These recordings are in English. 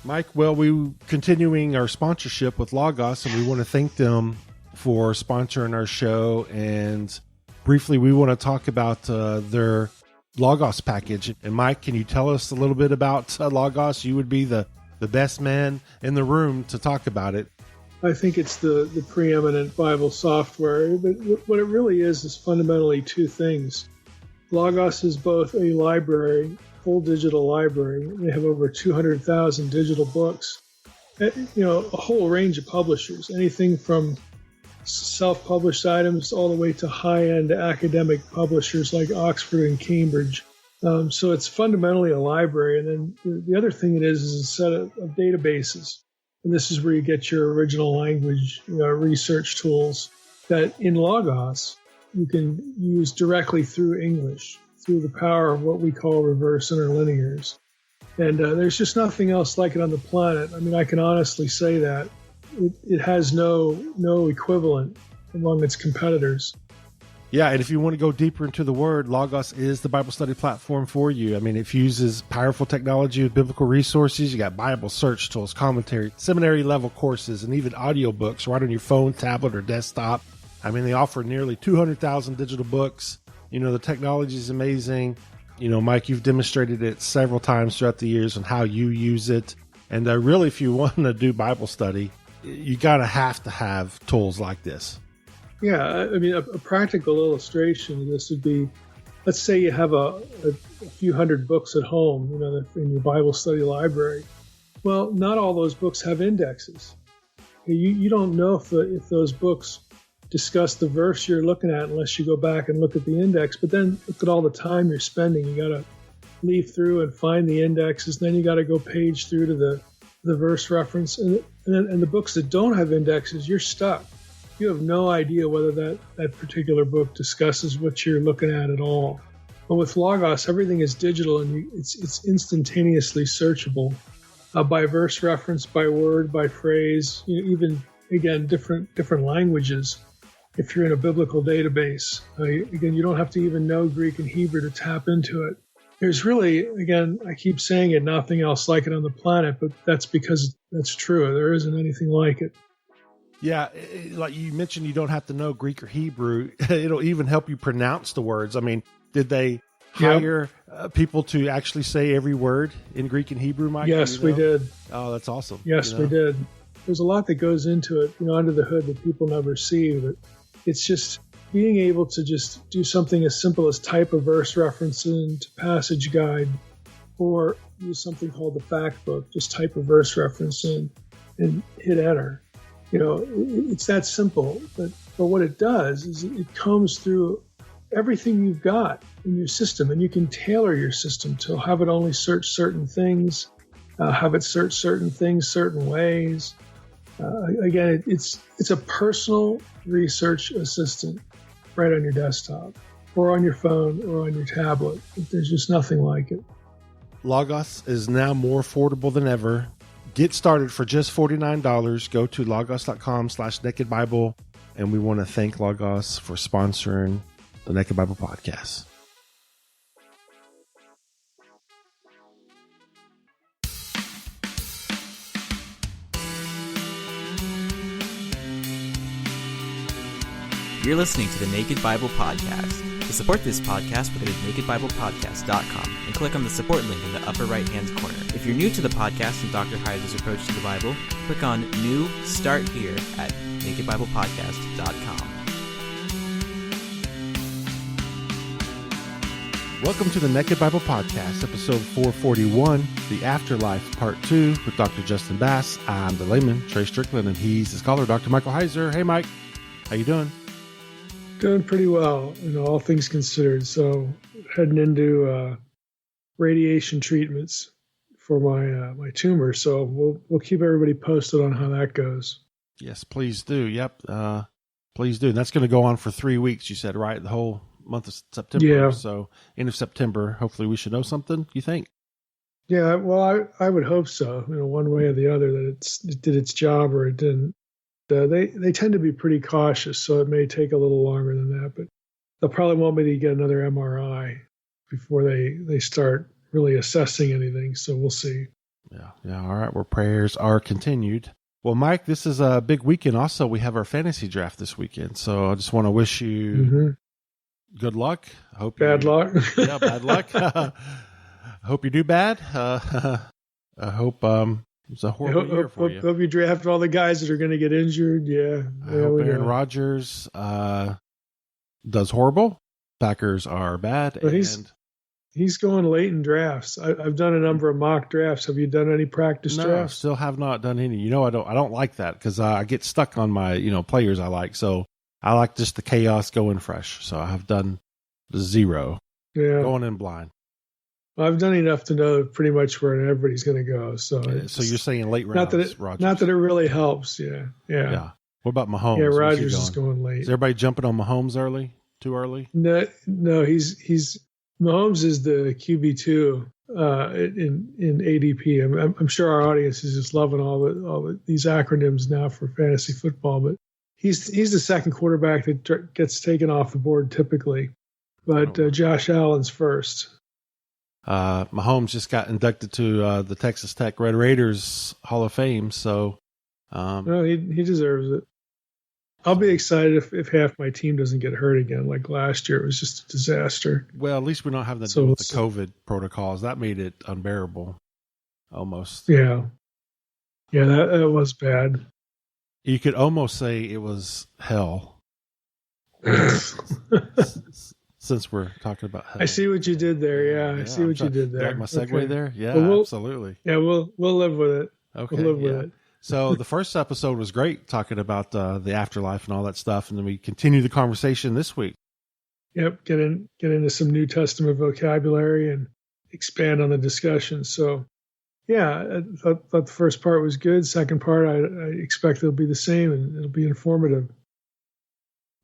Mike, well, we're continuing our sponsorship with Logos, and we want to thank them for sponsoring our show. And briefly, we want to talk about their Logos package. And Mike, can you tell us a little bit about Logos? You would be the best man in the room to talk about it. I think it's the preeminent Bible software. But what it really is fundamentally two things. Logos is both a library, full digital library. They have over 200,000 digital books. A whole range of publishers, anything from self-published items all the way to high-end academic publishers like Oxford and Cambridge. So it's fundamentally a library. And then the other thing it is a set of databases. And this is where you get your original language research tools that in Logos you can use directly through English, through the power of what we call reverse interlinears. And there's just nothing else like it on the planet. I mean, I can honestly say that. It has no equivalent among its competitors. Yeah, and if you want to go deeper into the word, Logos is the Bible study platform for you. I mean, it fuses powerful technology with biblical resources. You got Bible search tools, commentary, seminary-level courses, and even audiobooks right on your phone, tablet, or desktop. I mean, they offer nearly 200,000 digital books. The technology is amazing. Mike, you've demonstrated it several times throughout the years on how you use it. And really, if you want to do Bible study, you got to have tools like this. Yeah, I mean, a practical illustration of this would be, let's say you have a few hundred books at home, in your Bible study library. Well, not all those books have indexes. You don't know if those books discuss the verse you're looking at unless you go back and look at the index. But then look at all the time you're spending. You got to leaf through and find the indexes. Then you got to go page through to the verse reference. And the books that don't have indexes, you're stuck. You have no idea whether that particular book discusses what you're looking at all. But with Logos, everything is digital and it's instantaneously searchable by verse reference, by word, by phrase, even, again, different languages. If you're in a biblical database, again, you don't have to even know Greek and Hebrew to tap into it. There's really, again, I keep saying it, nothing else like it on the planet, but that's because that's true. There isn't anything like it. Yeah, like you mentioned, you don't have to know Greek or Hebrew. It'll even help you pronounce the words. I mean, did they hire people to actually say every word in Greek and Hebrew, Mike? Yes, we did. Oh, that's awesome. Yes, we did. There's a lot that goes into it, under the hood that people never see. But it's just being able to just do something as simple as type a verse reference into passage guide, or use something called the fact book. Just type a verse reference in and hit enter. It's that simple. But what it does is it combs through everything you've got in your system, and you can tailor your system to have it only search certain things, have it search certain things certain ways. Again, it's a personal research assistant right on your desktop or on your phone or on your tablet. There's just nothing like it. Logos is now more affordable than ever. Get started for just $49. Go to logos.com/nakedbible. And we want to thank Logos for sponsoring the Naked Bible Podcast. You're listening to the Naked Bible Podcast. To support this podcast, go to nakedbiblepodcast.com and click on the support link in the upper right-hand corner. If you're new to the podcast and Dr. Heiser's approach to the Bible, click on New Start Here at nakedbiblepodcast.com. Welcome to the Naked Bible Podcast, episode 441, The Afterlife, Part 2, with Dr. Justin Bass. I'm the layman, Trey Strickland, and he's the scholar, Dr. Michael Heiser. Hey, Mike. How you doing? Doing pretty well, all things considered. So heading into radiation treatments for my tumor. So we'll keep everybody posted on how that goes. Yes, please do. Yep, please do. And that's going to go on for 3 weeks, you said, right? The whole month of September. Yeah. So end of September, hopefully we should know something, you think? Yeah, well, I would hope so, one way or the other, that it did its job or it didn't. They tend to be pretty cautious, so it may take a little longer than that, but they'll probably want me to get another MRI before they start really assessing anything, so we'll see. Yeah. All right. Well, prayers are continued. Well, Mike, this is a big weekend. Also, we have our fantasy draft this weekend. So I just want to wish you good luck. I hope bad luck. Yeah, bad luck. I hope you do bad. I hope it's a horrible year for you. Hope you draft all the guys that are going to get injured. Yeah. I hope Aaron Rodgers does horrible. Packers are bad. But he's going late in drafts. I've done a number of mock drafts. Have you done any practice drafts? Still have not done any. I don't like that because I get stuck on my players I like. So I like just the chaos going fresh. So I have done 0. Yeah, going in blind. Well, I've done enough to know pretty much where everybody's going to go. So you're saying late rounds, Rodgers. Not that it really helps. Yeah. What about Mahomes? Yeah, Rodgers is going late. Is everybody jumping on Mahomes early? Too early? No. He's Mahomes is the QB2 in ADP. I'm sure our audience is just loving all these acronyms now for fantasy football, but he's the second quarterback that gets taken off the board typically. But Josh Allen's first. Mahomes just got inducted to the Texas Tech Red Raiders Hall of Fame, so he deserves it. I'll be excited if half my team doesn't get hurt again. Like last year, it was just a disaster. Well, at least we don't have to deal with the COVID protocols. That made it unbearable, almost. Yeah, that was bad. You could almost say it was hell. Since we're talking about hell. I see what you did there. Yeah, I see what you did there. Got my segue there? Yeah, absolutely. Yeah, we'll live with it. Okay, we'll live with it. So the first episode was great, talking about the afterlife and all that stuff, and then we continue the conversation this week. Yep, get into some New Testament vocabulary and expand on the discussion. So, yeah, I thought the first part was good. Second part, I expect it'll be the same, and it'll be informative.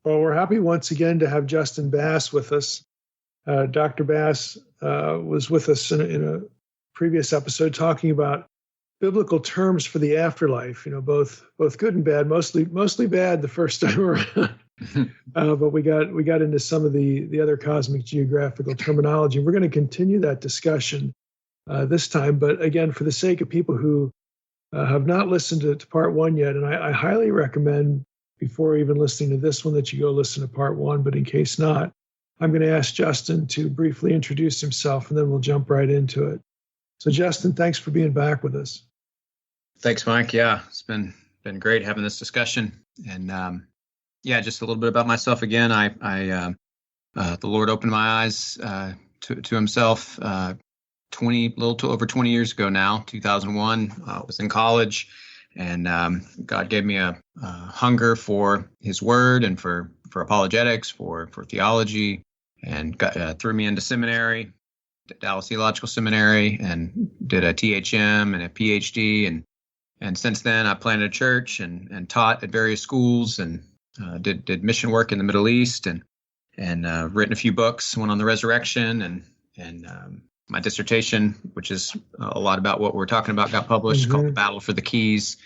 Well, we're happy once again to have Justin Bass with us. Dr. Bass was with us in a previous episode talking about biblical terms for the afterlife. Both good and bad. Mostly bad the first time around. But we got into some of the other cosmic geographical terminology. We're going to continue that discussion this time. But again, for the sake of people who have not listened to part 1 yet, and I highly recommend before even listening to this one that you go listen to part 1. But in case not, I'm going to ask Justin to briefly introduce himself, and then we'll jump right into it. So Justin, thanks for being back with us. Thanks, Mike. Yeah, it's been great having this discussion. And just a little bit about myself again. The Lord opened my eyes to Himself over 20 years ago now, 2001. I was in college, and God gave me a hunger for His Word and for apologetics, for theology, and threw me into seminary, Dallas Theological Seminary, and did a THM and a PhD. And since then, I planted a church and taught at various schools and did mission work in the Middle East and written a few books, one on the resurrection, and my dissertation, which is a lot about what we're talking about, got published, called The Battle for the Keys.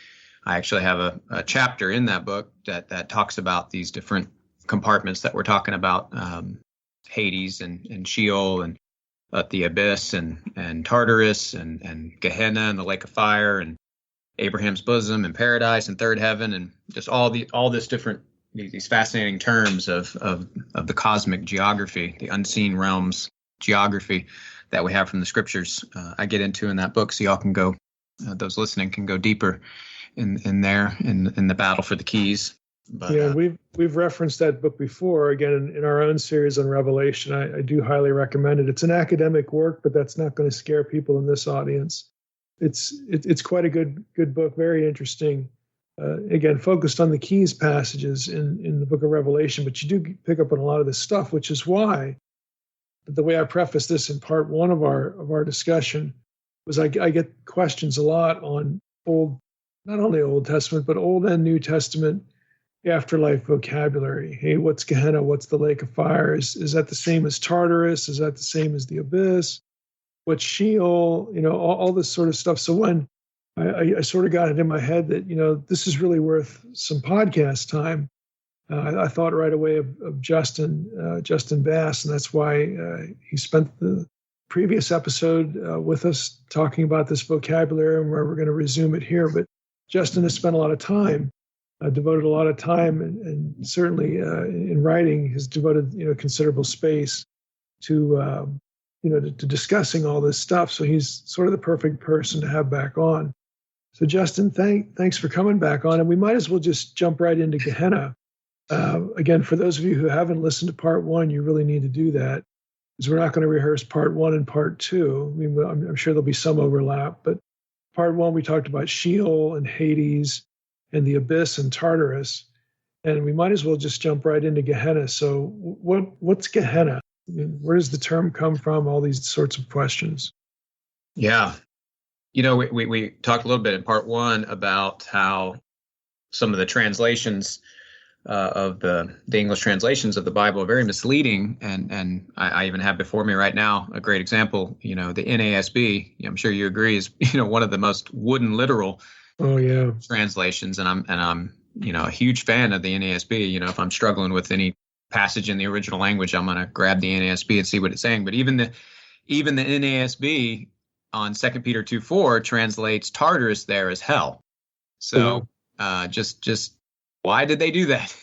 I actually have a chapter in that book that talks about these different compartments that we're talking about, Hades and Sheol and the Abyss and Tartarus and Gehenna and the Lake of Fire and Abraham's bosom and paradise and third heaven, and just all this different these fascinating terms of the cosmic geography, the unseen realms geography that we have from the scriptures. I get into in that book, so y'all can go, those listening can go deeper in the battle for the keys. But, yeah, we've referenced that book before. Again, in our own series on Revelation, I do highly recommend it. It's an academic work, but that's not going to scare people in this audience. It's quite a good book, very interesting. Again, focused on the keys passages in the book of Revelation, but you do pick up on a lot of this stuff, which is why the way I preface this in part 1 of our discussion was I get questions a lot on not only Old Testament, but Old and New Testament afterlife vocabulary. Hey, what's Gehenna? What's the lake of fire? Is that the same as Tartarus? Is that the same as the abyss? What's Sheol? All this sort of stuff. So when I sort of got it in my head that, this is really worth some podcast time, I thought right away of Justin Bass, and that's why he spent the previous episode with us talking about this vocabulary, and we're going to resume it here. But Justin has spent a lot of time, devoted a lot of time, and certainly in writing has devoted considerable space to to discussing all this stuff. So he's sort of the perfect person to have back on. So Justin, thanks for coming back on, and we might as well just jump right into Gehenna. Again, for those of you who haven't listened to part one, you really need to do that, because we're not going to rehearse part one and part two. I mean, I'm sure there'll be some overlap, but part one, we talked about Sheol and Hades and the abyss and Tartarus, and we might as well just jump right into Gehenna. So what's Gehenna? I mean, where does the term come from? All these sorts of questions. Yeah. We talked a little bit in part one about how some of the translations of the English translations of the Bible are very misleading. And I even have before me right now a great example. The NASB, I'm sure you agree, is one of the most wooden literal translations. And I'm a huge fan of the NASB. If I'm struggling with any passage in the original language, I'm going to grab the NASB and see what it's saying. But even the NASB on 2 Peter 2:4 translates Tartarus there as hell. So just why did they do that?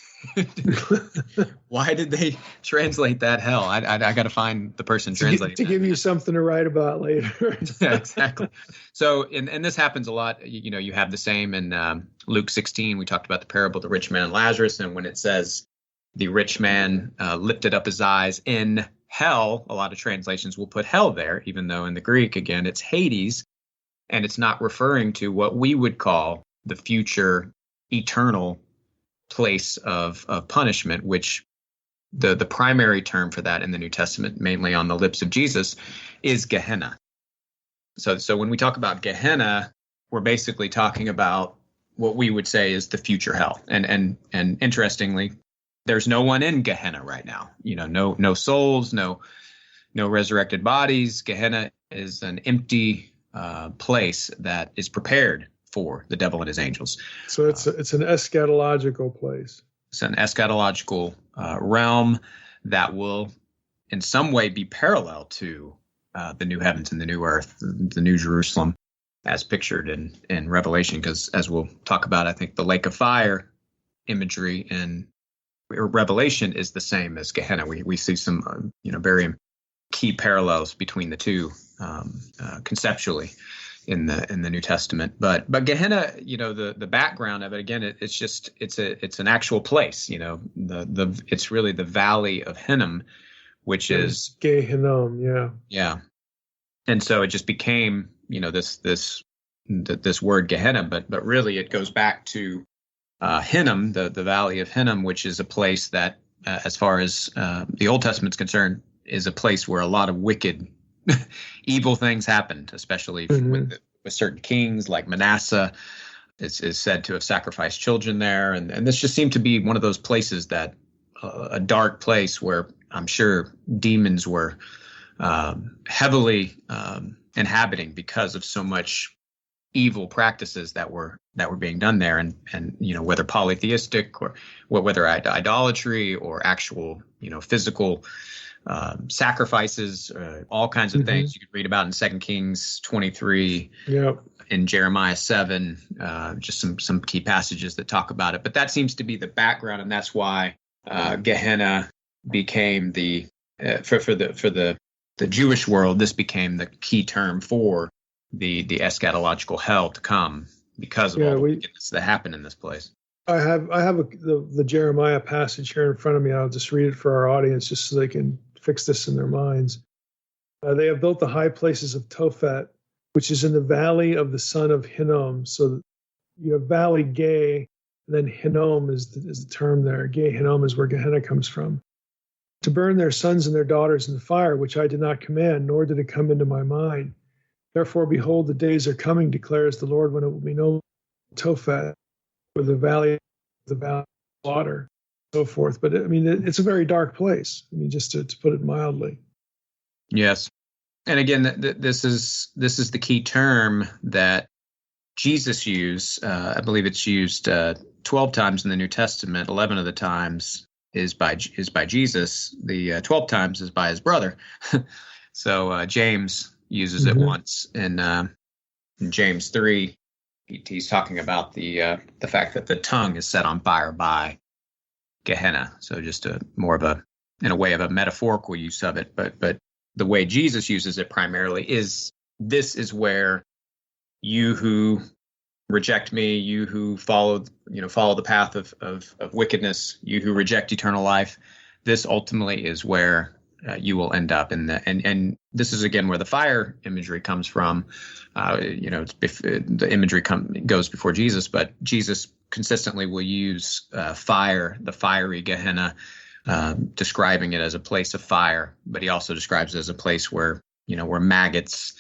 Why did they translate that hell? I got to find the person translating to give you something to write about later. Yeah, exactly. So, and this happens a lot. You have the same in Luke 16. We talked about the parable of the rich man and Lazarus, and when it says the rich man lifted up his eyes in hell, a lot of translations will put hell there, even though in the Greek, again, it's Hades, and it's not referring to what we would call the future eternal place of punishment, which the primary term for that in the New Testament, mainly on the lips of Jesus, is Gehenna. So when we talk about Gehenna, we're basically talking about what we would say is the future hell. And interestingly, there's no one in Gehenna right now. No souls, no resurrected bodies. Gehenna is an empty place that is prepared for the devil and his angels. So it's an eschatological place. It's an eschatological realm that will in some way be parallel to the new heavens and the new earth, the new Jerusalem, as pictured in Revelation, because as we'll talk about, I think the lake of fire imagery in Revelation is the same as Gehenna. We see some very key parallels between the two conceptually in the New Testament. But Gehenna, the background of it, again, it's an actual place. It's really the valley of Hinnom, which is Gehenna. Yeah. And so it just became this word Gehenna, but really it goes back to Hinnom, the valley of Hinnom, which is a place that, as far as the Old Testament's concerned, is a place where a lot of wicked, evil things happened, especially with certain kings like Manasseh. Is said to have sacrificed children there, and this just seemed to be one of those places that a dark place where I'm sure demons were heavily inhabiting because of so much evil practices that were being done there, and whether polytheistic or whether idolatry or actual physical sacrifices, all kinds of things you could read about in 2 Kings 23, in Jeremiah 7, just some key passages that talk about it. But that seems to be the background, and that's why Gehenna became for the Jewish world. This became the key term for the eschatological hell to come because of all the wickedness that happened in this place. I have the Jeremiah passage here in front of me. I'll just read it for our audience just so they can fix this in their minds. They have built the high places of Tophet, which is in the valley of the son of Hinnom. So you have Valley Gay, and then Hinnom is the term there. Gay Hinnom is where Gehenna comes from. To burn their sons and their daughters in the fire, which I did not command, nor did it come into my mind. Therefore, behold, the days are coming, declares the Lord, when it will be no Tophet, or the valley of slaughter, so forth. But I mean, it's a very dark place. I mean, just to put it mildly. Yes, and again, this is the key term that Jesus used. I believe it's used 12 times in the New Testament. 11 of the times is by Jesus. The 12 times is by his brother. So James uses it once in James 3. He's talking about the fact that the tongue is set on fire by Gehenna. So just more of in a way of a metaphorical use of it. But the way Jesus uses it primarily is, this is where you who reject me, you who follow the path of wickedness, you who reject eternal life, this ultimately is where you will end up. And this is again where the fire imagery comes from. The imagery goes before Jesus, but Jesus consistently will use fire, the fiery Gehenna, describing it as a place of fire. But he also describes it as a place where maggots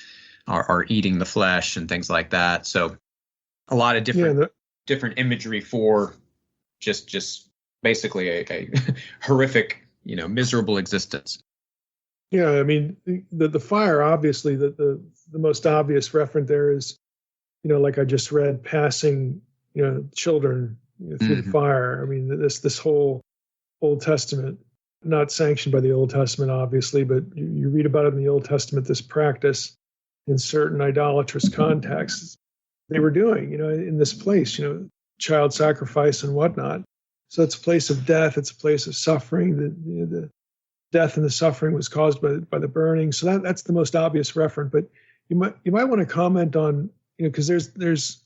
are eating the flesh and things like that. So a lot of different imagery for just basically a horrific, miserable existence. Yeah, I mean, the fire, obviously, the most obvious referent there is, like I just read, passing, children through the fire. I mean, this whole Old Testament, not sanctioned by the Old Testament, obviously, but you read about it in the Old Testament, this practice in certain idolatrous contexts they were doing, in this place, child sacrifice and whatnot. So it's a place of death. It's a place of suffering. The death and the suffering was caused by the burning. So that's the most obvious reference. But you might want to comment on, because there's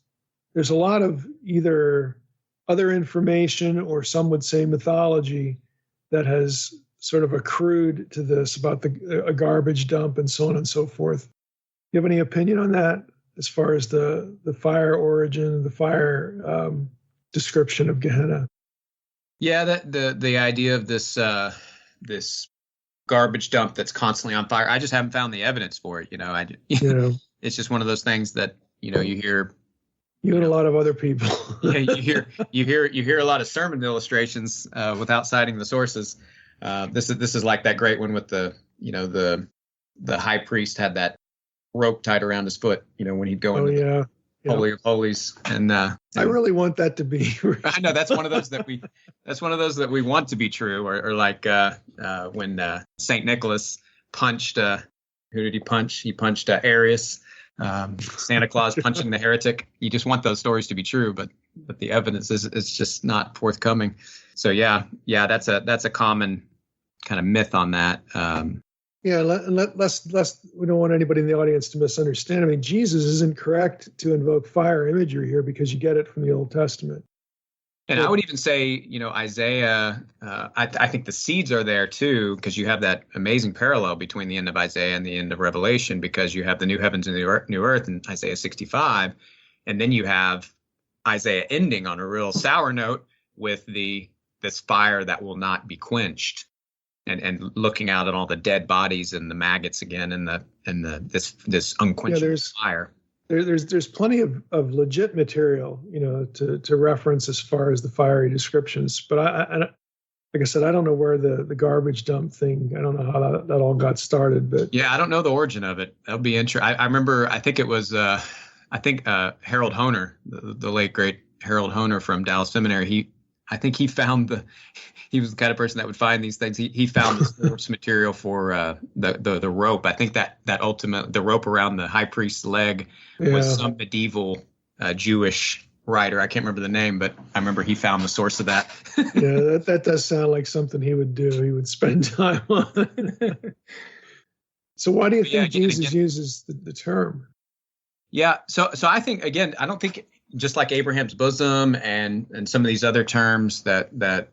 a lot of either other information or some would say mythology that has sort of accrued to this about a garbage dump and so on and so forth. You have any opinion on that as far as the fire origin, the fire description of Gehenna? Yeah, that the idea of this garbage dump that's constantly on fire. I just haven't found the evidence for it. It's just one of those things that you hear. You and a lot of other people. Yeah, you hear a lot of sermon illustrations without citing the sources. This is like that great one with the high priest had that rope tied around his foot. When he'd go into Holy of Holies, and I really want that to be. I know that's one of those that we want to be true, or like when Saint Nicholas punched. Who did he punch? He punched Arius. Santa Claus punching the heretic. You just want those stories to be true, but the evidence is just not forthcoming. So yeah, that's a common kind of myth on that. Let's we don't want anybody in the audience to misunderstand. I mean, Jesus isn't correct to invoke fire imagery here because you get it from the Old Testament. And I would even say, Isaiah, I think the seeds are there too, because you have that amazing parallel between the end of Isaiah and the end of Revelation, because you have the new heavens and the new earth in Isaiah 65. And then you have Isaiah ending on a real sour note with this fire that will not be quenched, and looking out at all the dead bodies and the maggots again, and this unquenchable fire. There's plenty of legit material, to reference as far as the fiery descriptions. But I like I said, I don't know where the garbage dump thing. I don't know how that all got started. But yeah, I don't know the origin of it. That'll be interesting. I remember. I think it was. Harold Hoehner, the late great Harold Hoehner from Dallas Seminary. He was the kind of person that would find these things. He found the source material for the rope. I think that the rope around the high priest's leg was some medieval Jewish writer. I can't remember the name, but I remember he found the source of that. Yeah, that does sound like something he would do. He would spend time on it. So why do you think Jesus uses the term? Yeah, so I think, again, I don't think, just like Abraham's bosom and some of these other terms that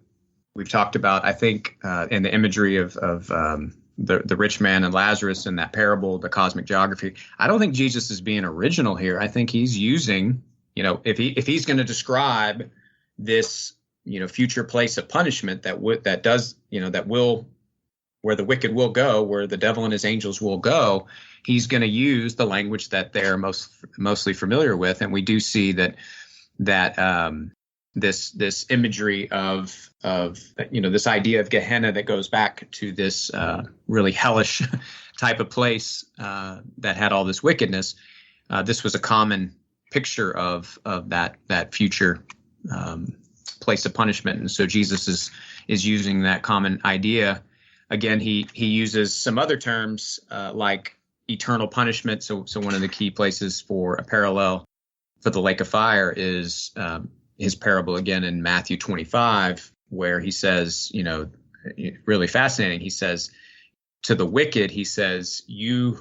we've talked about, I think in the imagery of the rich man and Lazarus in that parable, the cosmic geography, I don't think Jesus is being original here. I think he's using, if he's going to describe this, future place of punishment where the wicked will go, where the devil and his angels will go, he's going to use the language that they're mostly familiar with. And we do see that this imagery of this idea of Gehenna that goes back to this really hellish type of place that had all this wickedness. This was a common picture of that future place of punishment, and so Jesus is using that common idea. again, he uses some other terms like eternal punishment. So one of the key places for a parallel for the lake of fire is his parable again in Matthew 25, where he says, really fascinating. He says to the wicked, he says, you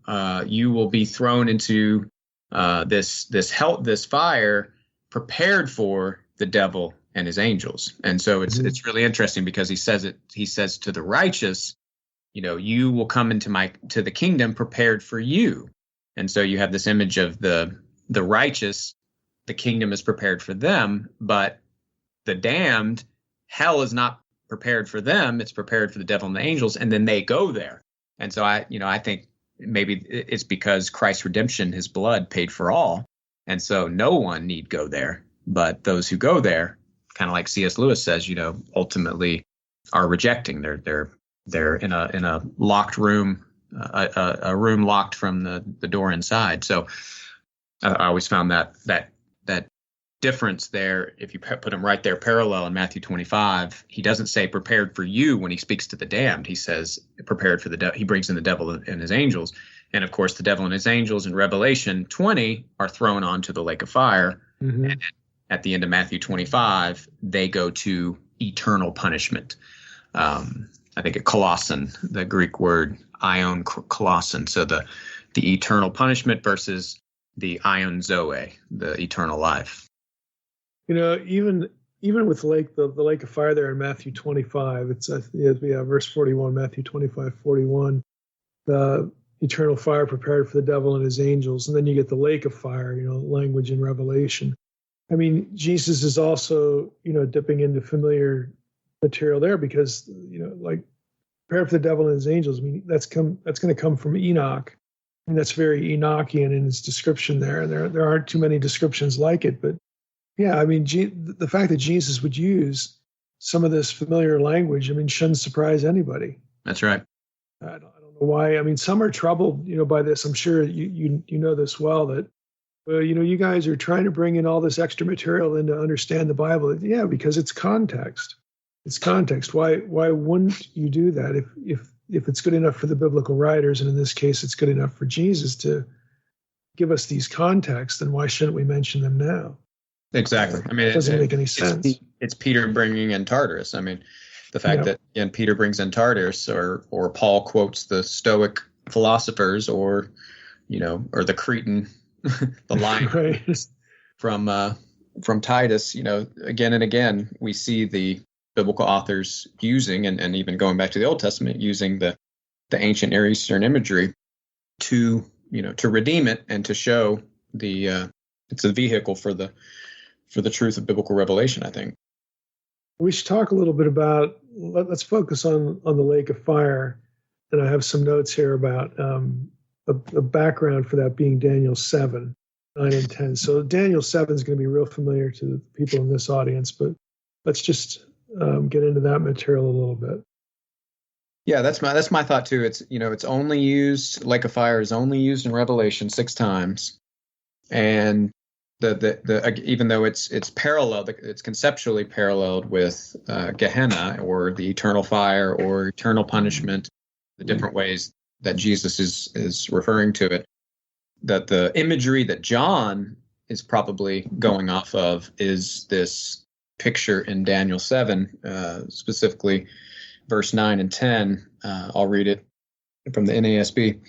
will be thrown into this fire prepared for the devil and his angels. And so it's really interesting because he says to the righteous, you will come to the kingdom prepared for you. And so you have this image of the righteous, the kingdom is prepared for them, but the damned, hell is not prepared for them. It's prepared for the devil and the angels, and then they go there. And so I think maybe it's because Christ's redemption, his blood paid for all. And so no one need go there, but those who go there, kind of like C.S. Lewis says, ultimately are rejecting. They're in a locked room, a room locked from the door inside. So I always found that difference there. If you put him right there parallel in Matthew 25, he doesn't say prepared for you when he speaks to the damned. He says prepared for the devil. He brings in the devil and his angels. And of course, the devil and his angels in Revelation 20 are thrown onto the lake of fire. Mm-hmm. And at the end of Matthew 25, they go to eternal punishment. I think at Colossan, the Greek word ion kolosson. So the eternal punishment versus the ion zoe, the eternal life. Even with the lake of fire there in Matthew 25, it's verse 41, Matthew 25:41, the eternal fire prepared for the devil and his angels, and then you get the lake of fire, language in Revelation. I mean, Jesus is also, dipping into familiar material there because, like prepared for the devil and his angels. I mean, that's going to come from Enoch, and that's very Enochian in its description there. And there aren't too many descriptions like it, but yeah, I mean, the fact that Jesus would use some of this familiar language, I mean, shouldn't surprise anybody. That's right. I don't know why. I mean, some are troubled, by this. I'm sure you know this well, that, well, you guys are trying to bring in all this extra material in to understand the Bible. Yeah, because it's context. It's context. Why wouldn't you do that if it's good enough for the biblical writers, and in this case, it's good enough for Jesus to give us these contexts, then why shouldn't we mention them now? Exactly. I mean, it doesn't make any sense. It's Peter bringing in Tartarus. I mean, the fact that Peter brings in Tartarus, or Paul quotes the Stoic philosophers, or the Cretan, the line right. from Titus. Again and again, we see the biblical authors using, and even going back to the Old Testament, using the ancient Near Eastern imagery to redeem it and to show it's a vehicle for the truth of biblical revelation, I think. We should talk a little bit about, let's focus on the lake of fire. And I have some notes here about the background for that being Daniel 7, 9 and 10. So Daniel 7 is going to be real familiar to the people in this audience, but let's just get into that material a little bit. Yeah, that's my thought too. It's it's only used, lake of fire is only used in Revelation 6 times, and the even though it's paralleled, it's conceptually paralleled with Gehenna, or the eternal fire, or eternal punishment, the different ways that Jesus is referring to it. That the imagery that John is probably going off of is this picture in Daniel 7, specifically verse 9 and 10. I'll read it from the NASB.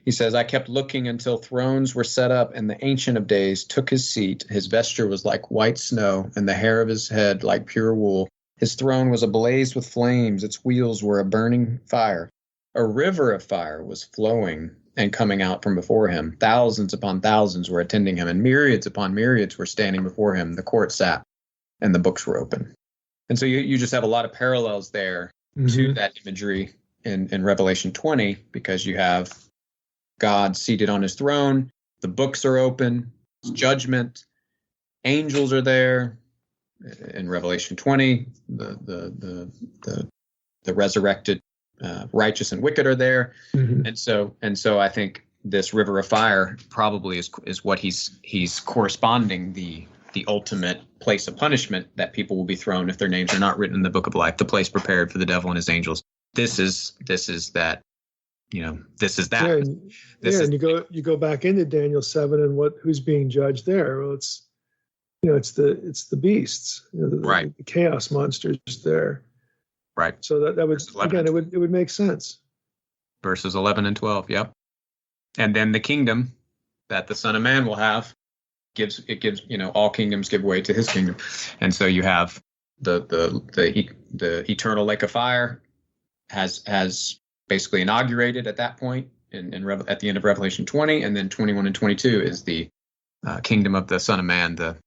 He says, I kept looking until thrones were set up, and the Ancient of Days took his seat. His vesture was like white snow, and the hair of his head like pure wool. His throne was ablaze with flames. Its wheels were a burning fire. A river of fire was flowing and coming out from before him. Thousands upon thousands were attending him, and myriads upon myriads were standing before him. The court sat, and the books were open. And so you just have a lot of parallels there to that imagery in Revelation 20, because you have God seated on his throne, the books are open, it's judgment, angels are there. In Revelation 20, the resurrected righteous and wicked are there. And so I think this river of fire probably is what he's corresponding the ultimate place of punishment that people will be thrown if their names are not written in the book of life, the place prepared for the devil and his angels. this is that, this is that. Yeah, and you go back into Daniel 7 and who's being judged there? Well, it's the beasts, right. The chaos monsters there. Right. So that would, again, it would make sense. Verses 11 and 12. Yep. And then the kingdom that the Son of Man will have gives, all kingdoms give way to his kingdom. And so you have the eternal lake of fire has basically inaugurated at that point at the end of Revelation 20, and then 21 and 22 is the kingdom of the Son of Man, the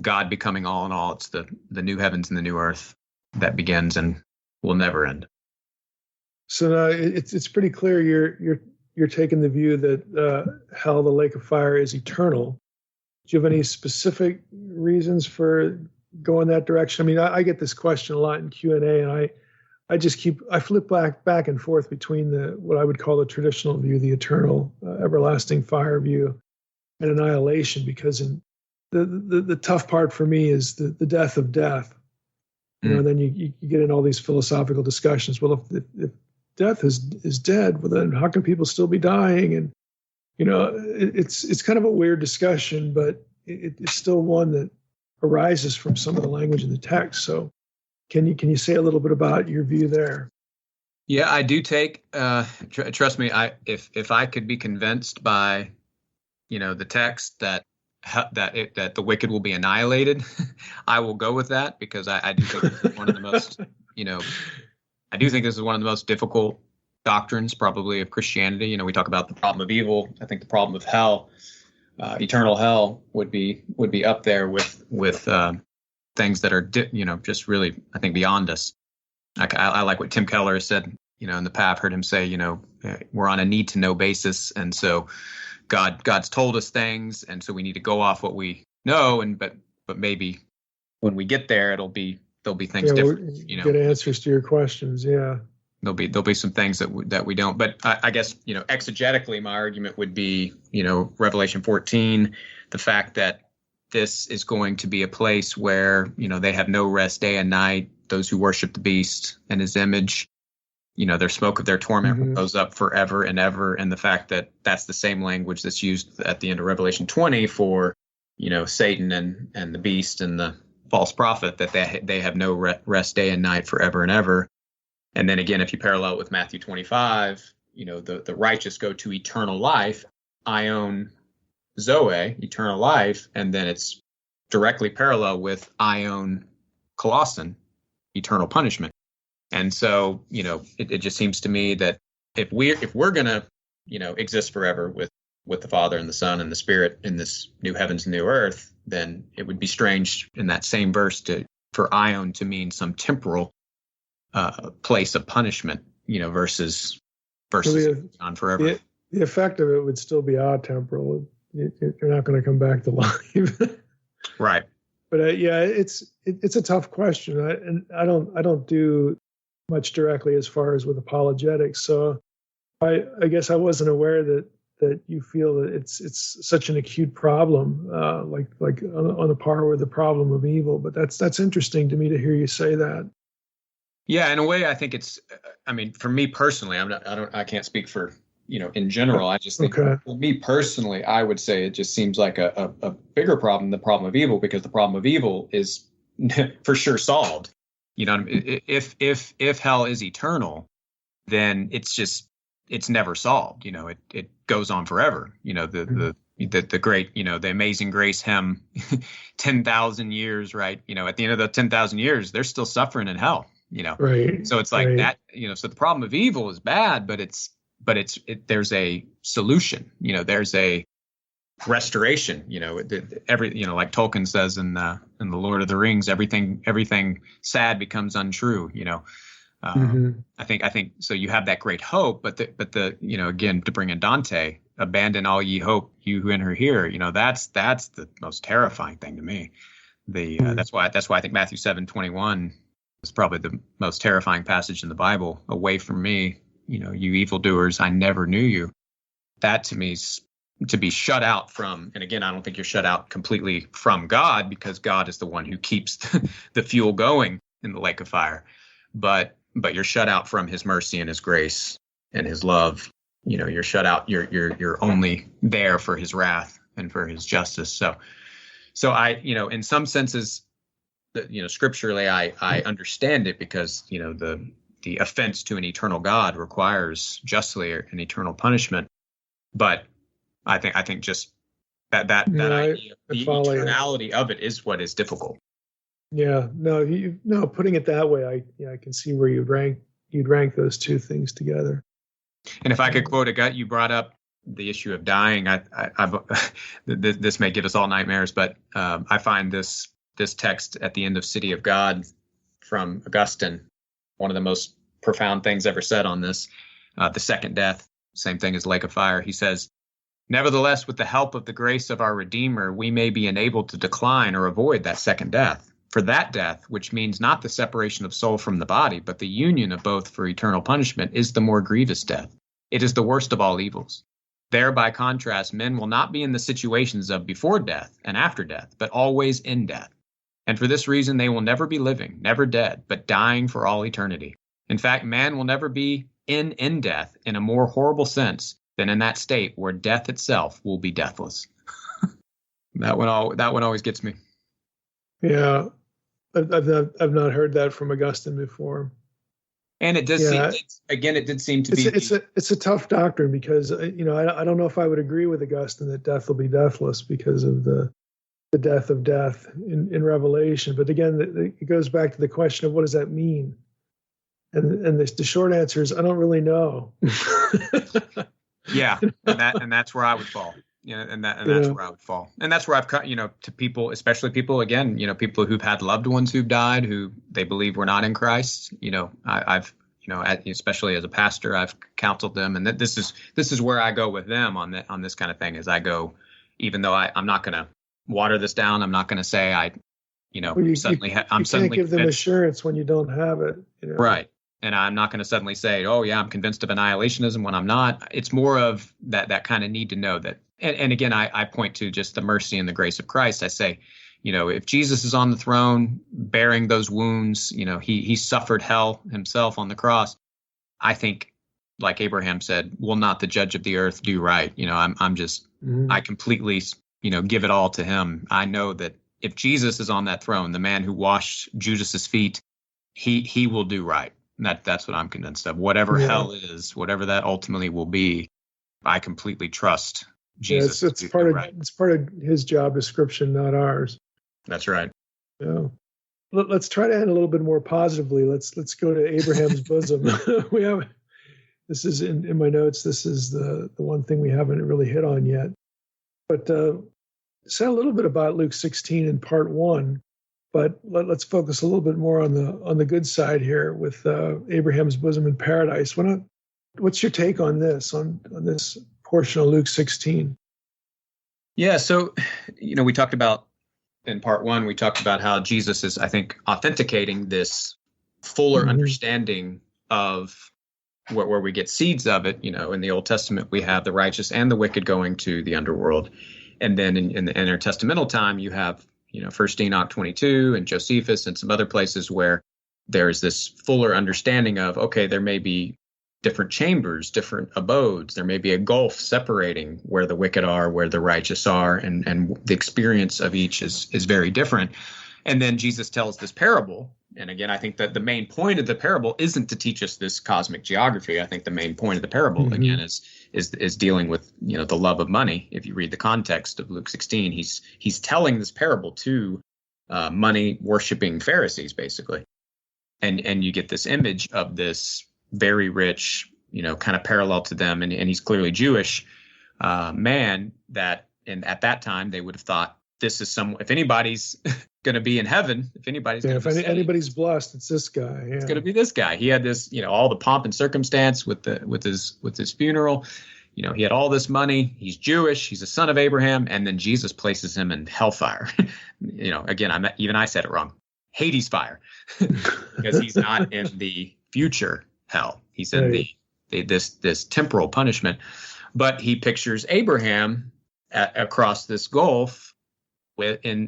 God becoming all in all. It's the new heavens and the new earth that begins and will never end. So now it's pretty clear you're taking the view that hell, the lake of fire, is eternal. Do you have any specific reasons for going that direction? I mean, I get this question a lot in Q&A, and I flip back and forth between what I would call the traditional view, the eternal, everlasting fire view, and annihilation, because the tough part for me is the death of death. And then you get in all these philosophical discussions. Well, if death is dead, well, then how can people still be dying? And it's kind of a weird discussion, but it's still one that arises from some of the language in the text. So can you say a little bit about your view there? Yeah, I do take. Trust me, if I could be convinced by, the text that the wicked will be annihilated, I will go with that, because I do think this is one of the most, I do think this is one of the most difficult doctrines probably of Christianity. We talk about the problem of evil. I think the problem of hell, eternal hell, would be up there with things that are just really, I think, beyond us. I like what Tim Keller has said. In the past, I've heard him say, we're on a need to know basis, and so God's told us things, and so we need to go off what we know, but maybe when we get there, there'll be things different. Get answers to your questions. Yeah, there'll be some things that we don't. But I guess exegetically, my argument would be Revelation 14, the fact that this is going to be a place where they have no rest day and night. Those who worship the beast and his image. Their smoke of their torment goes up forever and ever. And the fact that that's the same language that's used at the end of Revelation 20 for, Satan and the beast and the false prophet, that they have no rest day and night forever and ever. And then again, if you parallel it with Matthew 25, the righteous go to eternal life, ion zoe, eternal life. And then it's directly parallel with ion kolosson, eternal punishment. And so, it just seems to me that if we're going to, exist forever with the Father and the Son and the Spirit in this new heavens and new earth, then it would be strange in that same verse for ion to mean some temporal place of punishment, versus on forever. The effect of it would still be atemporal. You're not going to come back to life. Right. But it's a tough question. I don't do much directly as far as with apologetics. So I guess I wasn't aware that you feel that it's such an acute problem, like on a par with the problem of evil. But that's interesting to me to hear you say that. Yeah, in a way, I think it's. I mean, for me personally, I can't speak for in general. I just think for me personally, I would say it just seems like a bigger problem, the problem of evil, because the problem of evil is for sure solved. If hell is eternal, then it's never solved. It goes on forever. The great, the Amazing Grace hymn, 10,000 years, right? At the end of the 10,000 years, they're still suffering in hell. Right. So it's like that. So the problem of evil is bad, but there's a solution. There's a restoration. Like Tolkien says in the Lord of the Rings, everything sad becomes untrue. I think so. You have that great hope, but again, to bring in Dante, abandon all ye hope, you who enter here. That's the most terrifying thing to me. That's why I think Matthew 7:21 is probably the most terrifying passage in the Bible. Away from me, you evildoers, I never knew you. That to me is to be shut out from, and again, I don't think you're shut out completely from God, because God is the one who keeps the fuel going in the lake of fire. But but you're shut out from his mercy and his grace and his love. You're shut out. You're only there for his wrath and for his justice. So I, in some senses, scripturally, I understand it because, the offense to an eternal God requires justly an eternal punishment. But I think just that idea, the eternality of it is what is difficult. Yeah, no, putting it that way, I can see where you'd rank those two things together. And if I could quote you brought up the issue of dying. This may give us all nightmares, but I find this text at the end of City of God from Augustine one of the most profound things ever said on this. The second death, same thing as lake of fire. He says, "Nevertheless, with the help of the grace of our Redeemer, we may be enabled to decline or avoid that second death. For that death, which means not the separation of soul from the body, but the union of both for eternal punishment, is the more grievous death. It is the worst of all evils. There, by contrast, men will not be in the situations of before death and after death, but always in death. And for this reason, they will never be living, never dead, but dying for all eternity. In fact, man will never be in death in a more horrible sense than in that state where death itself will be deathless." That one always gets me. Yeah, I've not heard that from Augustine before. And it does it did seem to be. It's a tough doctrine because I don't know if I would agree with Augustine that death will be deathless because of the death of death in Revelation. But again, it goes back to the question of what does that mean? And the short answer is I don't really know. Yeah, and that's where I would fall. That's where I would fall. And that's where I've cut, to people, especially people, again, people who've had loved ones who've died, who they believe were not in Christ. I've especially as a pastor, I've counseled them. And this is where I go with them on this kind of thing, is I go, even though I'm not going to water this down, I'm not going to say I'm suddenly can't give them assurance when you don't have it. Right. And I'm not going to suddenly say, oh, yeah, I'm convinced of annihilationism when I'm not. It's more of that kind of need to know that. And again, I point to just the mercy and the grace of Christ. I say, if Jesus is on the throne bearing those wounds, he suffered hell himself on the cross. I think, like Abraham said, will not the judge of the earth do right? I completely, give it all to him. I know that if Jesus is on that throne, the man who washed Judas's feet, he will do right. That's what I'm convinced of. Whatever hell is, whatever that ultimately will be, I completely trust Jesus. Yeah, it's part of his job description, not ours. That's right. Yeah. Let's try to end a little bit more positively. Let's go to Abraham's bosom. This is in my notes. This is the one thing we haven't really hit on yet. But say a little bit about Luke 16 in part 1. But let's focus a little bit more on the good side here with Abraham's bosom in paradise. What's your take on this portion of Luke 16? Yeah, so we talked about in part 1. We talked about how Jesus is, I think, authenticating this fuller understanding of where we get seeds of it. In the Old Testament, we have the righteous and the wicked going to the underworld, and then in the intertestamental time, you have First Enoch 22 and Josephus and some other places where there's this fuller understanding of, okay, there may be different chambers, different abodes. There may be a gulf separating where the wicked are, where the righteous are, and the experience of each is very different. And then Jesus tells this parable. And again, I think that the main point of the parable isn't to teach us this cosmic geography. I think the main point of the parable, again, is dealing with, the love of money. If you read the context of Luke 16, he's telling this parable to money worshiping Pharisees, basically. And you get this image of this very rich, kind of parallel to them. And he's clearly Jewish man that, and at that time, they would have thought this is if anybody's going to be in heaven, if anybody's going to be anybody's blessed, it's this guy. Yeah. It's going to be this guy. He had this, all the pomp and circumstance with his funeral. He had all this money. He's Jewish. He's a son of Abraham. And then Jesus places him in hellfire. Again, I said it wrong. Hades fire, because he's not in the future hell. He's in this temporal punishment. But he pictures Abraham across this gulf in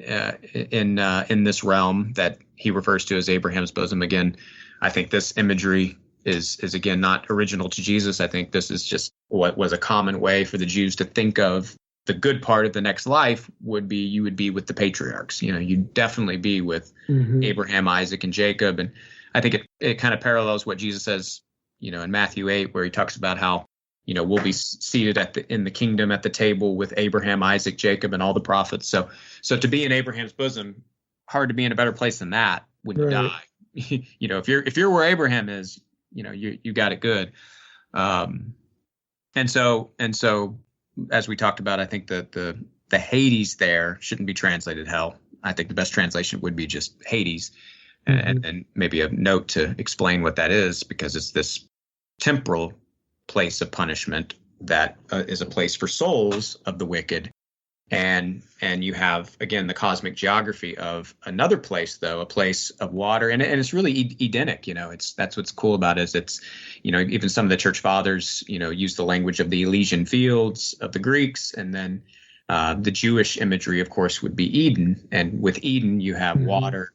this realm that he refers to as Abraham's bosom, again, I think this imagery is again not original to Jesus. I think this is just what was a common way for the Jews to think of the good part of the next life would be you would be with the patriarchs. You'd definitely be with Abraham, Isaac, and Jacob. And I think it kind of parallels what Jesus says, in Matthew 8, where he talks about how, we'll be seated in the kingdom at the table with Abraham, Isaac, Jacob, and all the prophets. So to be in Abraham's bosom, hard to be in a better place than that when you die. If you're where Abraham is, you got it good. And so as we talked about, I think that the Hades there shouldn't be translated hell. I think the best translation would be just Hades, and maybe a note to explain what that is, because it's this temporal place of punishment that is a place for souls of the wicked. And you have, again, the cosmic geography of another place, though, a place of water. And it's really Edenic, that's what's cool about it, is it's, even some of the church fathers, use the language of the Elysian fields of the Greeks. And then the Jewish imagery, of course, would be Eden. And with Eden, you have water,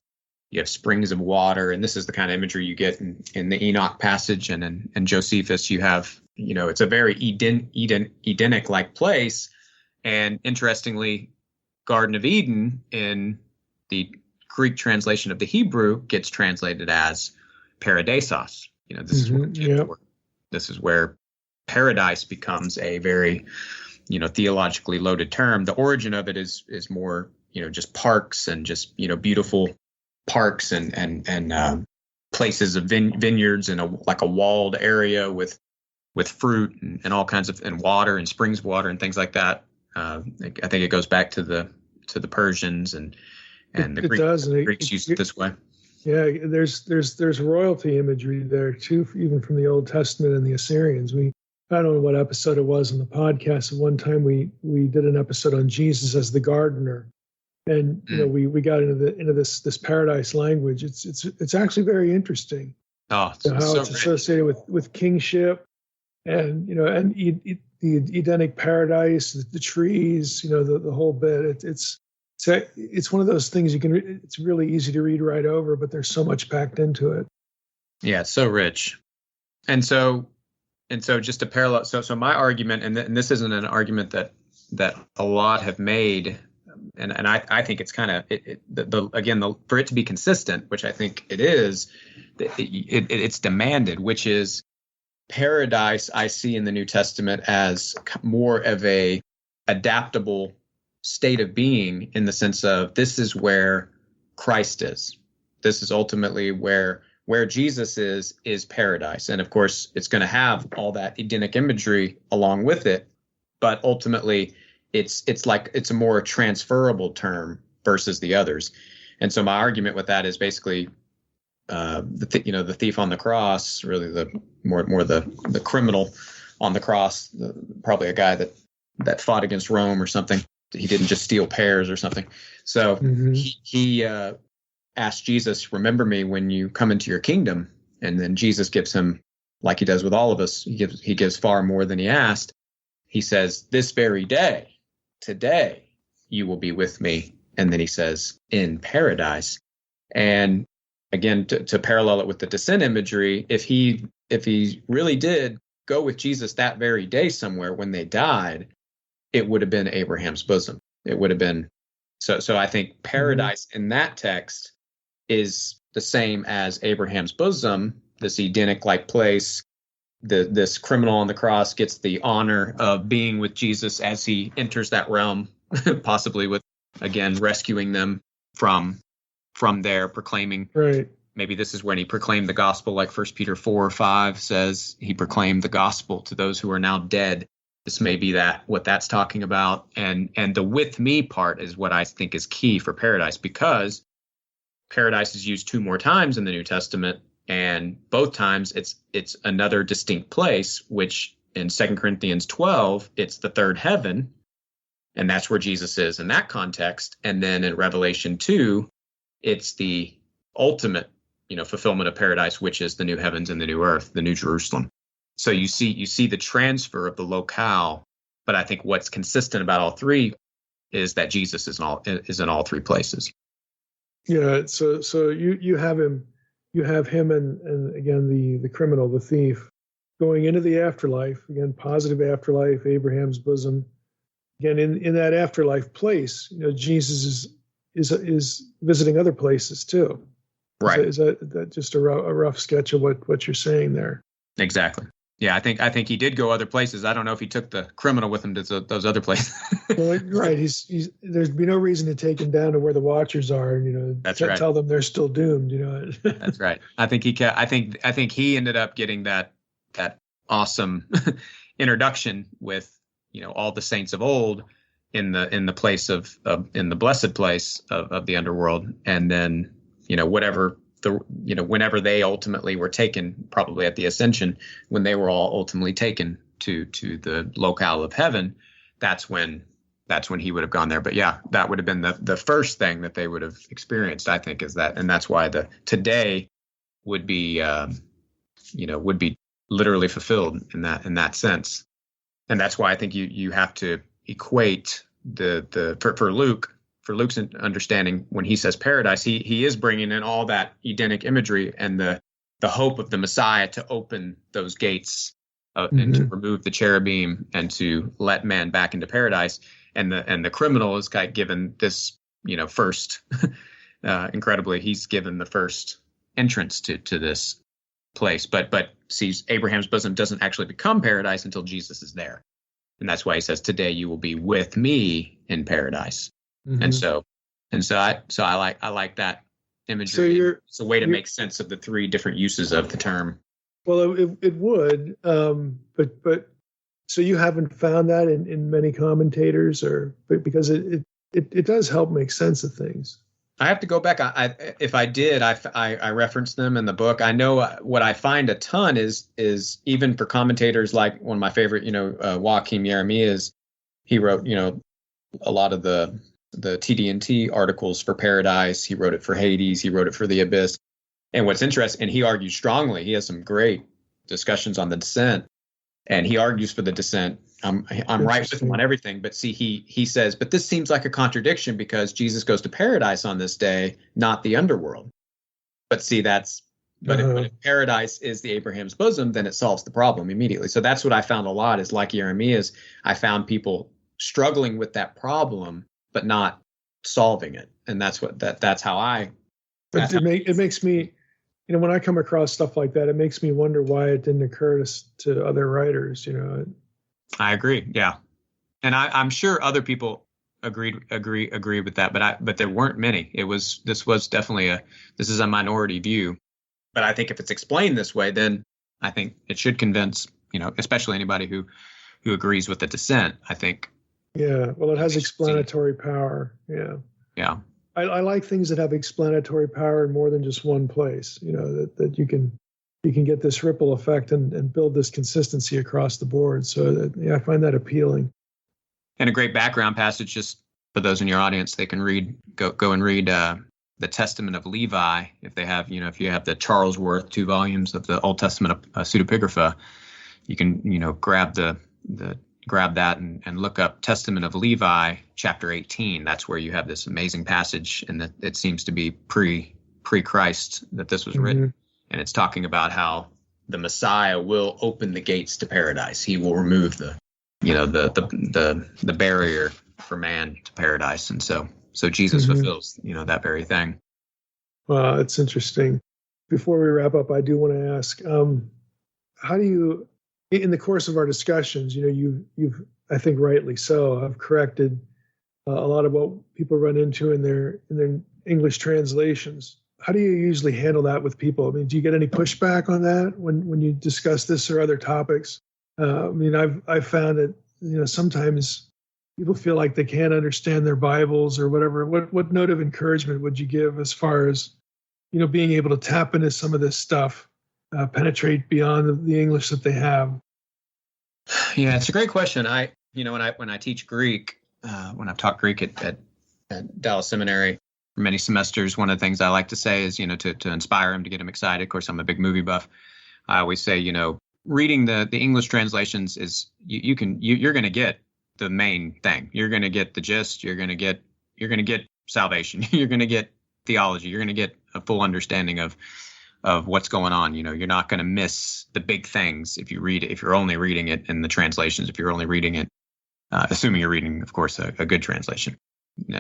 you have springs of water. And this is the kind of imagery you get in the Enoch passage. And in Josephus, you have, it's a very Edenic-like place. And interestingly, Garden of Eden in the Greek translation of the Hebrew gets translated as paradisos. This is where paradise becomes a very, theologically loaded term. The origin of it is more, just parks and just, beautiful parks and places of vineyards and a walled area with fruit and all kinds of, and water and springs of water and things like that. I think it goes back to the Persians and the Greeks used it this way. Yeah, there's royalty imagery there too, even from the Old Testament and the Assyrians. I don't know what episode it was on the podcast. At one time we did an episode on Jesus as the gardener, and we got into this paradise language. It's actually very interesting. Oh, how it's associated with kingship, and the Edenic paradise, the trees, the whole bit. It's one of those things it's really easy to read right over, but there's so much packed into it. Yeah, it's so rich. And so just to parallel, so my argument, and this isn't an argument that a lot have made, and I think it's kind of for it to be consistent, which I think it is, it's demanded, which is paradise. I see in the New Testament as more of a adaptable state of being, in the sense of this is where Christ is. This is ultimately where Jesus is paradise. And of course, it's going to have all that Edenic imagery along with it, but ultimately it's a more transferable term versus the others. And so my argument with that is basically the thief on the cross, really the criminal on the cross, probably a guy that fought against Rome or something. He didn't just steal pears or something. So he asked Jesus, "Remember me when you come into your kingdom." And then Jesus gives him, like he does with all of us, he gives far more than he asked. He says, "This very day, today, you will be with me." And then he says, "In paradise." And again, to parallel it with the descent imagery, if he really did go with Jesus that very day somewhere when they died, it would have been Abraham's bosom. It would have been so I think paradise in that text is the same as Abraham's bosom, this Edenic-like place. This criminal on the cross gets the honor of being with Jesus as he enters that realm, possibly with, again, rescuing them from there, proclaiming. Right. Maybe this is when he proclaimed the gospel, like 1 Peter 4 or 5 says, he proclaimed the gospel to those who are now dead. This may be what that's talking about. And the with me part is what I think is key for paradise, because paradise is used 2 more times in the New Testament, and both times it's another distinct place, which in 2 Corinthians 12, it's the third heaven, and that's where Jesus is in that context. And then in Revelation 2, it's the ultimate, fulfillment of paradise, which is the new heavens and the new earth, the new Jerusalem. So you see the transfer of the locale, but I think what's consistent about all 3 is that Jesus is in all 3 places. Yeah. So you have him you have him and again the criminal, the thief, going into the afterlife, again, positive afterlife, Abraham's bosom. Again, in that afterlife place, Jesus is visiting other places too. Right. Is that just a rough sketch of what you're saying there? Exactly. Yeah, I think he did go other places. I don't know if he took the criminal with him to those other places. Well, right. There'd be no reason to take him down to where the Watchers are, and That's right. Tell them they're still doomed. That's right. I think he ended up getting that awesome introduction with all the saints of old in the place of in the blessed place of the underworld, and then whenever they ultimately were taken, probably at the ascension, when they were all ultimately taken to the locale of heaven, that's when he would have gone there. But yeah, that would have been the first thing that they would have experienced, I think, is that, and that's why the today would be literally fulfilled in that sense. And that's why I think you have to equate for Luke's understanding, when he says paradise, he is bringing in all that Edenic imagery and the hope of the Messiah to open those gates and to remove the cherubim and to let man back into paradise. And the criminal is given this, first, incredibly, he's given the first entrance to this place. But sees Abraham's bosom doesn't actually become paradise until Jesus is there. And that's why he says, today you will be with me in paradise. Mm-hmm. And so I like that imagery. So it's a way to make sense of the three different uses of the term. Well, it would, but so you haven't found that in many commentators, because it does help make sense of things. I have to go back. If I did, I referenced them in the book. I know what I find a ton is even for commentators like one of my favorite, Joachim Jeremias, he wrote, a lot of the TD&T articles for Paradise. He wrote it for Hades. He wrote it for the Abyss. And what's interesting, and he argues strongly, he has some great discussions on the descent, and he argues for the descent. I'm right with him on everything, but see, he says, but this seems like a contradiction because Jesus goes to paradise on this day, not the underworld. But see, if paradise is the Abraham's bosom, then it solves the problem immediately. So that's what I found a lot is like Jeremias, I found people struggling with that problem, but not solving it. And that's how I. But it makes me, when I come across stuff like that, it makes me wonder why it didn't occur to other writers. I agree. Yeah, and I'm sure other people agree with that, but there weren't many. This was definitely this is a minority view. But I think if it's explained this way, then I think it should convince especially anybody who agrees with the descent. I think. Yeah, well, it has explanatory power. Yeah. Yeah. I like things that have explanatory power in more than just one place. That you can get this ripple effect and build this consistency across the board. So I find that appealing. And a great background passage, just for those in your audience, they can go and read the Testament of Levi if they have, if you have the Charlesworth 2 volumes of the Old Testament pseudepigrapha, you can grab that and look up Testament of Levi, chapter 18. That's where you have this amazing passage, and that it seems to be pre-Christ that this was written. And it's talking about how the Messiah will open the gates to paradise. He will remove the barrier for man to paradise. And so Jesus fulfills, that very thing. Well, it's interesting. Before we wrap up, I do want to ask, how do you, in the course of our discussions, you've, I think rightly so, have corrected a lot of what people run into in their English translations. How do you usually handle that with people? I mean, do you get any pushback on that when you discuss this or other topics? I've found that sometimes people feel like they can't understand their Bibles or whatever. What note of encouragement would you give as far as being able to tap into some of this stuff, penetrate beyond the English that they have? Yeah, it's a great question. When I teach Greek, when I've taught Greek at Dallas Seminary for many semesters, one of the things I like to say is, to inspire them, to get them excited. Of course, I'm a big movie buff. I always say, reading the English translations is you're going to get the main thing. You're going to get the gist. You're going to get salvation. You're going to get theology. You're going to get a full understanding of of what's going on. You're not going to miss the big things if you read it, if you're only reading it in the translations, if you're only reading it, assuming you're reading, of course, a good translation.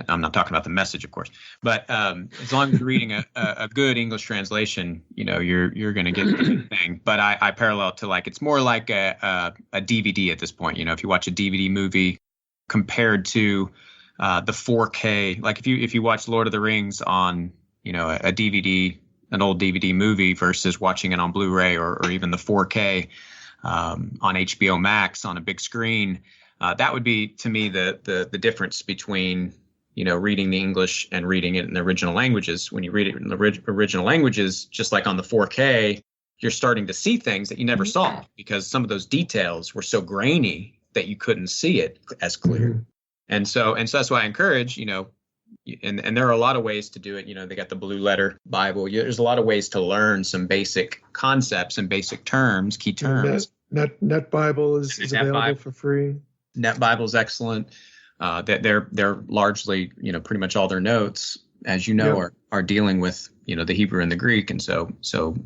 I'm not talking about the Message, of course, but as long as you're reading a good English translation, you're going to get the big thing. But I parallel to, like, it's more like a DVD at this point. If you watch a DVD movie compared to the 4K, like if you watch Lord of the Rings on a DVD, an old DVD movie versus watching it on Blu-ray or even the 4K on HBO Max on a big screen, that would be, to me, the difference between reading the English and reading it in the original languages. When you read it in the original languages, just like on the 4K, you're starting to see things that you never saw because some of those details were so grainy that you couldn't see it as clear. Mm-hmm. And so that's why I encourage, and there are a lot of ways to do it. They got the Blue Letter Bible. There's a lot of ways to learn some basic concepts and basic terms, key terms. Net Bible is available for free. Net Bible is excellent. That they're largely, pretty much all their notes, as are dealing with, the Hebrew and the Greek. And so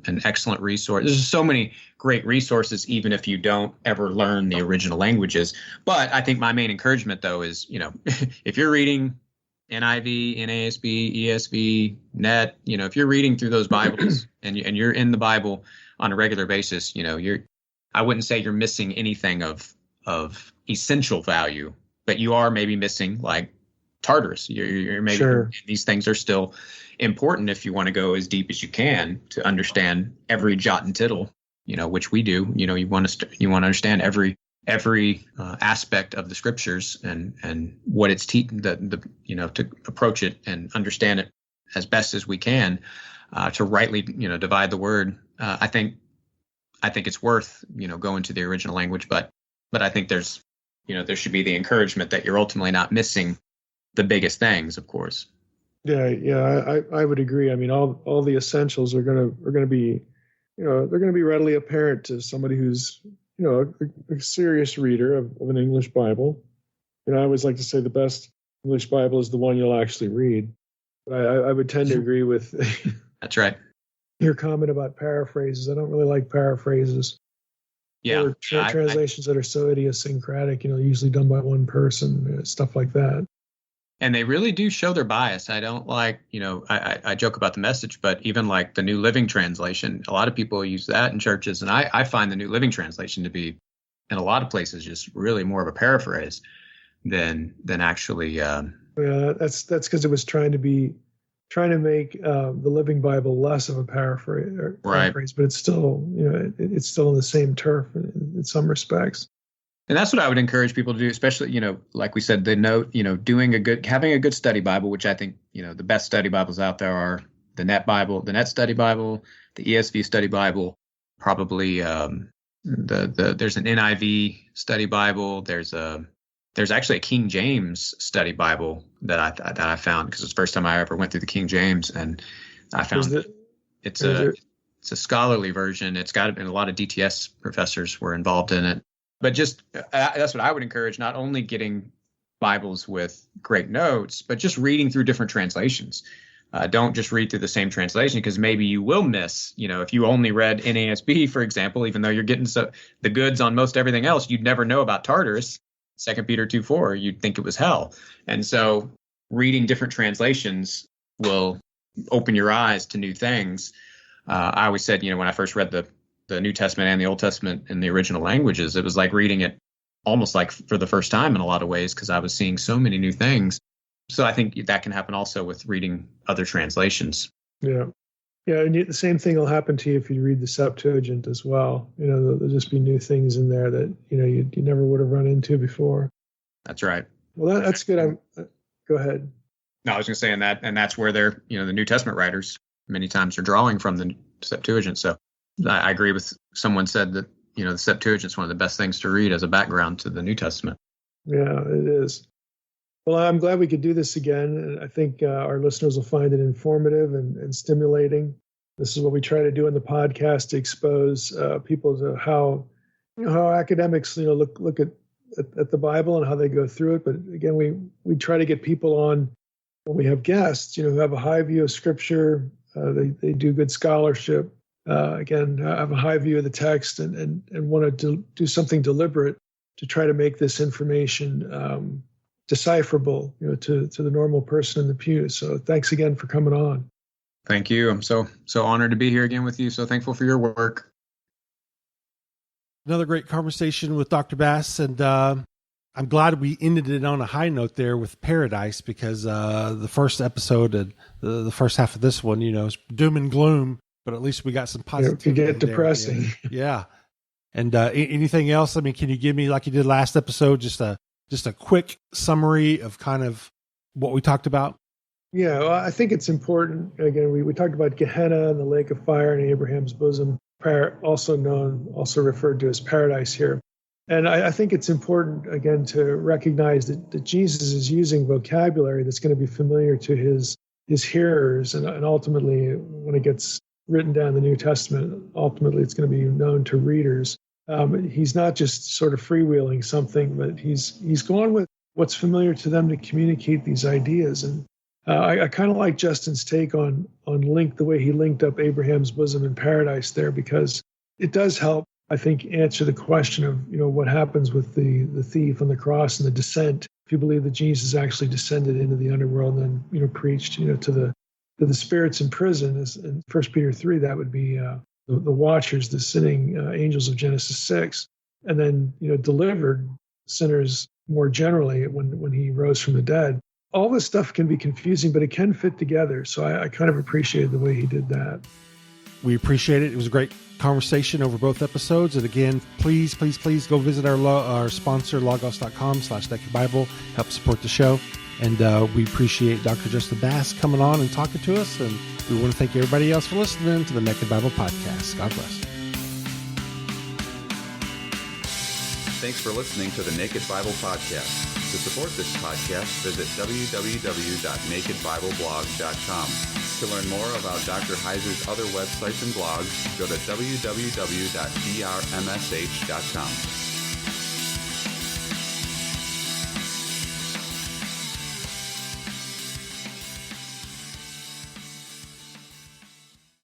an excellent resource. There's so many great resources, even if you don't ever learn the original languages. But I think my main encouragement, though, is, if you're reading NIV, NASB, ESV, Net, if you're reading through those Bibles and you're in the Bible on a regular basis, I wouldn't say you're missing anything of essential value, but you are maybe missing, like, Tartarus. You're maybe sure. These things are still important if you want to go as deep as you can to understand every jot and tittle, which we do. You want to understand every aspect of the Scriptures and what it's teaching, to approach it and understand it as best as we can, to rightly divide the word. I think it's worth going to the original language, but I think there should be the encouragement that you're ultimately not missing the biggest things, of course. Yeah, I would agree. I mean, all the essentials are going to be, they're going to be readily apparent to somebody who's, a serious reader of an English Bible. I always like to say the best English Bible is the one you'll actually read. But I would tend to agree with that's right. Your comment about paraphrases. I don't really like paraphrases. Yeah, or translations that are so idiosyncratic, usually done by one person, stuff like that. And they really do show their bias. I don't like, I joke about the Message, but even like the New Living Translation, a lot of people use that in churches. And I find the New Living Translation to be, in a lot of places, just really more of a paraphrase than actually. Yeah, that's because it was trying to make the Living Bible less of a paraphrase, right. But it's still, it's still in the same turf in some respects. And that's what I would encourage people to do, especially, like we said, the note, having a good study Bible, which I think, the best study Bibles out there are the Net Bible, the Net Study Bible, the ESV Study Bible, probably there's an NIV Study Bible. There's actually a King James Study Bible that I found, because it's the first time I ever went through the King James, and I found it's a scholarly version. It's got, and a lot of DTS professors were involved in it. But just that's what I would encourage, not only getting Bibles with great notes, but just reading through different translations. Don't just read through the same translation, because maybe you will miss, if you only read NASB, for example, even though you're getting the goods on most everything else, you'd never know about Tartarus, 2 Peter 2:4, you'd think it was hell. And so reading different translations will open your eyes to new things. I always said, when I first read the New Testament and the Old Testament in the original languages, it was like reading it almost like for the first time in a lot of ways, because I was seeing so many new things. So I think that can happen also with reading other translations. Yeah. And the same thing will happen to you if you read the Septuagint as well. There'll just be new things in there that, you never would have run into before. That's right. Well, that's good. Go ahead. No, I was going to say, and that's where they're, the New Testament writers many times are drawing from the Septuagint. So I agree with someone said that, the Septuagint is one of the best things to read as a background to the New Testament. Yeah, it is. Well, I'm glad we could do this again. And I think our listeners will find it informative and stimulating. This is what we try to do in the podcast, to expose people to how academics, look at the Bible and how they go through it. But again, we try to get people on when we have guests, who have a high view of Scripture. They do good scholarship. again, have a high view of the text and want to do something deliberate to try to make this information decipherable, to the normal person in the pew. So thanks again for coming on. Thank you. I'm so honored to be here again with you. So thankful for your work. Another great conversation with Dr. Bass, and I'm glad we ended it on a high note there with paradise, because the first episode and the first half of this one, is doom and gloom, but at least we got some positivity. It could get depressing. Yeah. And anything else? I mean, can you give me, like you did last episode, just a quick summary of kind of what we talked about? Yeah, well, I think it's important. Again, we talked about Gehenna and the lake of fire and Abraham's bosom, also referred to as paradise here. And I think it's important, again, to recognize that Jesus is using vocabulary that's going to be familiar to his hearers. And ultimately, when it gets written down in the New Testament, ultimately it's going to be known to readers. He's not just sort of freewheeling something, but he's gone with what's familiar to them to communicate these ideas. And I kind of like Justin's take on the way he linked up Abraham's bosom and paradise there, because it does help, I think, answer the question of, what happens with the thief on the cross and the descent. If you believe that Jesus actually descended into the underworld and then, preached, to the spirits in prison, as in 1 Peter 3, that would be the watchers, the sinning angels of Genesis 6, and then, delivered sinners more generally when he rose from the dead. All this stuff can be confusing, but it can fit together. So I kind of appreciated the way he did that. We appreciate it. It was a great conversation over both episodes. And again, please go visit our sponsor, logos.com/nakedbible. Help support the show. And we appreciate Dr. Justin Bass coming on and talking to us. And we want to thank everybody else for listening to the Naked Bible Podcast. God bless. Thanks for listening to the Naked Bible Podcast. To support this podcast, visit www.nakedbibleblog.com. To learn more about Dr. Heiser's other websites and blogs, go to www.drmsh.com.